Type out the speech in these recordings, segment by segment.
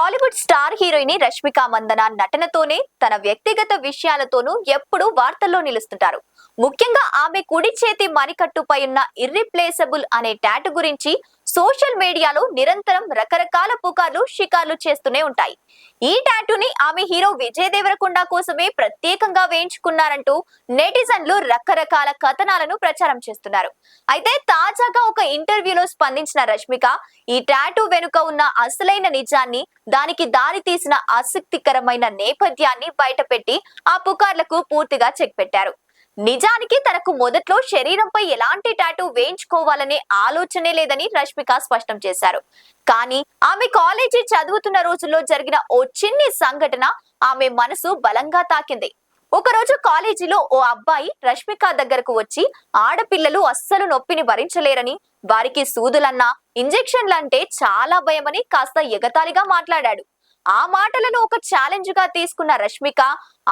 Tollywood star heroine Rashmika Mandanna నటనతోనే తన వ్యక్తిగత విషయాలతోనూ ఎప్పుడూ వార్తల్లో నిలుస్తుంటారు. ముఖ్యంగా ఆమె కుడి చేతి మణికట్టుపై ఉన్న ఇర్రిప్లేసబుల్ అనే టాటూ గురించి సోషల్ మీడియాలో నిరంతరం రకరకాల పుకార్లు షికార్లు చేస్తూనే ఉంటాయి. ఈ టాటూని ఆమె హీరో విజయ్ దేవరకొండ కోసమే ప్రత్యేకంగా వేయించుకున్నారంటూ నెటిజన్లు రకరకాల కథనాలను ప్రచారం చేస్తున్నారు. అయితే తాజాగా ఒక ఇంటర్వ్యూలో స్పందించిన రష్మిక ఈ టాటూ వెనుక ఉన్న అసలైన నిజాన్ని, దానికి దారి తీసిన ఆసక్తికరమైన నేపథ్యాన్ని బయటపెట్టి ఆ పుకార్లకు పూర్తిగా చెక్ పెట్టారు. నిజానికి తనకు మొదట్లో శరీరంపై ఎలాంటి టాటూ వేయించుకోవాలనే ఆలోచనే లేదని రష్మిక స్పష్టం చేశారు. కానీ ఆమె కాలేజీ చదువుతున్న రోజుల్లో జరిగిన ఓ చిన్ని సంఘటన ఆమె మనసు బలంగా తాకింది. ఒకరోజు కాలేజీలో ఓ అబ్బాయి రష్మిక దగ్గరకు వచ్చి ఆడపిల్లలు అస్సలు నొప్పిని భరించలేరని, వారికి సూదులన్నా ఇంజెక్షన్లంటే చాలా భయమని కాస్త ఎగతాళిగా మాట్లాడాడు. ఆ మాటలను ఒక ఛాలెంజ్ గా తీసుకున్న రష్మిక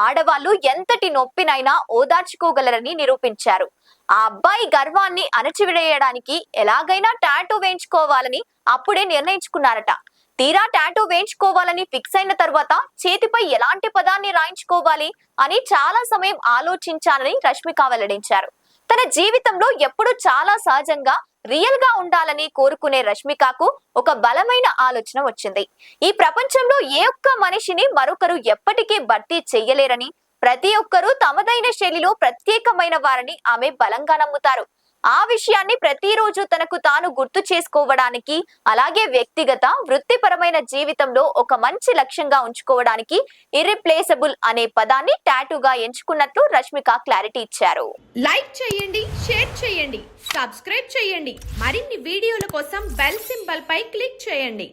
ఆడవాళ్లు ఎంతటి నొప్పినైనా ఓదార్చుకోగలరని నిరూపించారు. ఆ అబ్బాయి గర్వాన్ని అణచివేయడానికి ఎలాగైనా టాటూ వేయించుకోవాలని అప్పుడే నిర్ణయించుకున్నారట. తీరా టాటూ వేయించుకోవాలని ఫిక్స్ అయిన తర్వాత చేతిపై ఎలాంటి పదాన్ని రాయించుకోవాలి అని చాలా సమయం ఆలోచించానని రష్మిక వెల్లడించారు. తన జీవితంలో ఎప్పుడు చాలా సహజంగా రియల్ గా ఉండాలని కోరుకునే రష్మికకు ఒక బలమైన ఆలోచన వచ్చింది. ఈ ప్రపంచంలో ఏ ఒక్క మనిషిని మరొకరు ఎప్పటికీ భర్తీ చెయ్యలేరని, ప్రతి ఒక్కరూ తమదైన శైలిలో ప్రత్యేకమైన వారని ఆమె బలంగా నమ్ముతారు. ఆ విషయాన్ని ప్రతిరోజు తనకు తాను గుర్తు చేసుకోవడానికి, అలాగే వ్యక్తిగత వృత్తిపరమైన జీవితంలో ఒక మంచి లక్ష్యంగా ఉంచుకోవడానికి ఇర్రిప్లేసబుల్ అనే పదాన్ని టాటూగా ఎంచుకున్నట్లు రష్మిక క్లారిటీ ఇచ్చారు. లైక్ చేయండి, షేర్ చేయండి, సబ్స్క్రైబ్ చేయండి. మరిన్ని వీడియోల కోసం బెల్ సింబల్ పై క్లిక్ చేయండి.